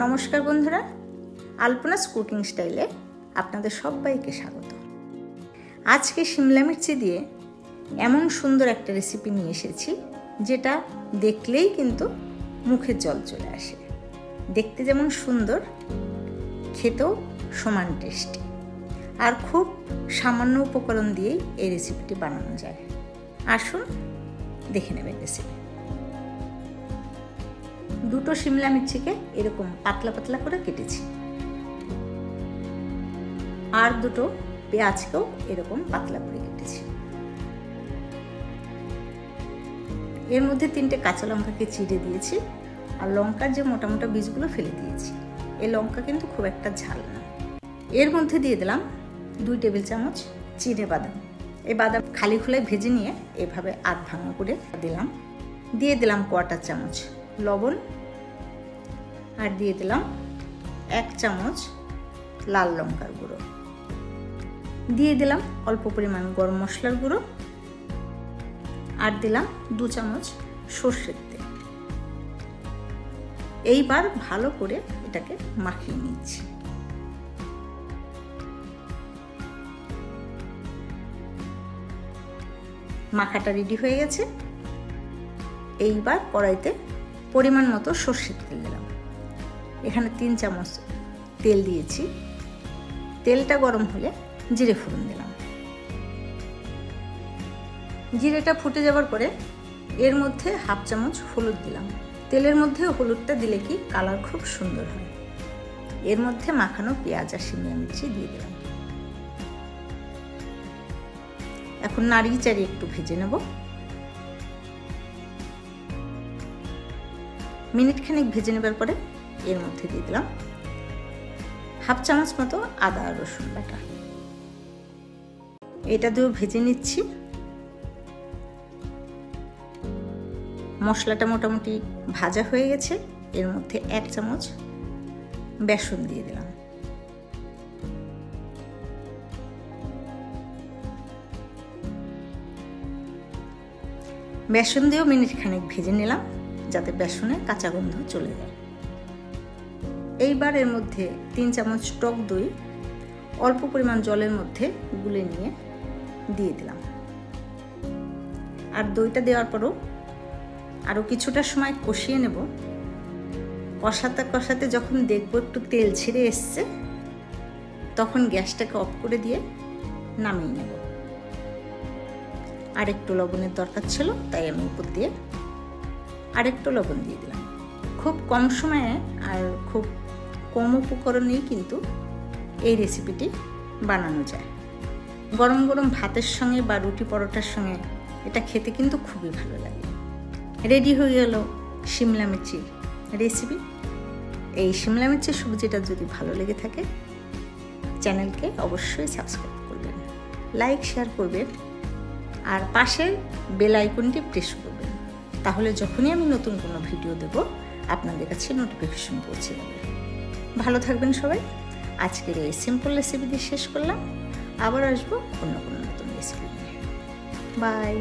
নমস্কার বন্ধুরা, আলপনাস কুকিং স্টাইলে আপনাদের সবাইকে স্বাগত। আজকে শিমলা মির্চি দিয়ে এমন সুন্দর একটা রেসিপি নিয়ে এসেছি যেটা দেখলেই কিন্তু মুখে জল চলে আসে। দেখতে যেমন সুন্দর, খেতেও সমান টেস্টি। আর খুব সামান্য উপকরণ দিয়েই এই রেসিপিটি বানানো যায়। আসুন দেখে নেবেন রেসিপি। দুটো শিমলা মির্চিকে এরকম পাতলা পাতলা করে কেটেছি, আর দুটো পেঁয়াজকেও এরকম পাতলা করে কেটেছি। এর মধ্যে 3টে কাঁচা লঙ্কাকে চিড়ে দিয়েছি, আর লঙ্কার যে মোটা মোটা বীজগুলো ফেলে দিয়েছি। এই লঙ্কা কিন্তু খুব একটা ঝাল না। এর মধ্যে দিয়ে দিলাম 2 টেবিল চামচ চিড়ে বাদাম। এই বাদাম খালি খোলায় ভেজে নিয়ে এভাবে আধ ভাঙা করে দিলাম। দিয়ে দিলাম 1/4 চামচ লবণ, আর দিয়ে দিলাম 1 চামচ লাল লঙ্কার গুঁড়ো। দিয়ে দিলাম অল্প পরিমাণ গরম মশলার গুঁড়ো, আর দিলাম 2 চামচ সর্ষের তেল। এইবার ভালো করে এটাকে মাখিয়ে নিচ্ছি। মাখাটা রেডি হয়ে গেছে। এইবার কড়াইতে পরিমাণ মতো সর্ষের তেল দিলাম। এখানে 3 চামচ তেল দিয়েছি। তেলটা গরম হলে জিরে ফোড়ন দিলাম। জিরেটা ফুটে যাওয়ার পরে এর মধ্যে 1/2 চামচ হলুদ দিলাম। তেলের মধ্যে হলুদটা দিলে কি কালার খুব সুন্দর হয়। এর মধ্যে মাখানো পেঁয়াজ আর শিমলা মির্চি দিয়ে দিলাম। এখন নাড়িয়ে চাড়িয়ে একটু ভেজে নেব। মিনিট খানিক ভেজে নেবার পরে এর মধ্যে দিয়ে দিলাম 1/2 চামচ মতো আদা আর রসুন বাটা। এটা দিয়েও ভেজে নিচ্ছি। মশলাটা মোটামুটি ভাজা হয়ে গেছে। এর মধ্যে 1 চামচ বেসন দিয়ে দিলাম। বেসন দিয়েও মিনিট খানিক ভেজে নিলাম, যাতে বেসনের কাঁচা গন্ধ চলে যায়। এইবার এর মধ্যে 3 চামচ টক দই অল্প পরিমাণ জলের মধ্যে গুলে নিয়ে দিয়ে দিলাম। আর দইটা দেওয়ার পরও আরও কিছুটা সময় কষিয়ে নেব। কষাতে কষাতে যখন দেখব একটু তেল ছেড়ে এসছে, তখন গ্যাসটাকে অফ করে দিয়ে নামিয়ে নেব। আর একটু লবণের দরকার ছিল, তাই আমি উপর দিয়ে আরেকটু লবণ দিয়ে দিলাম। খুব কম সময়ে আর খুব কম উপকরণেই কিন্তু এই রেসিপিটি বানানো যায়। গরম গরম ভাতের সঙ্গে বা রুটি পরোটার সঙ্গে এটা খেতে কিন্তু খুবই ভালো লাগে। রেডি হয়ে গেল শিমলা মির্চির রেসিপি। এই শিমলা মির্চির সবজিটা যদি ভালো লেগে থাকে, চ্যানেলকে অবশ্যই সাবস্ক্রাইব করবেন, লাইক শেয়ার করবেন, আর পাশের বেল আইকনটি প্রেস করবেন। তাহলে যখনই আমি নতুন কোনো ভিডিও দেব, আপনাদের কাছে নোটিফিকেশন পৌঁছে যাবে। ভালো থাকবেন সবাই। আজকের এই সিম্পল রেসিপি দিয়ে শেষ করলাম। আবার আসবো অন্য কোনো নতুন রেসিপি নিয়ে। বাই।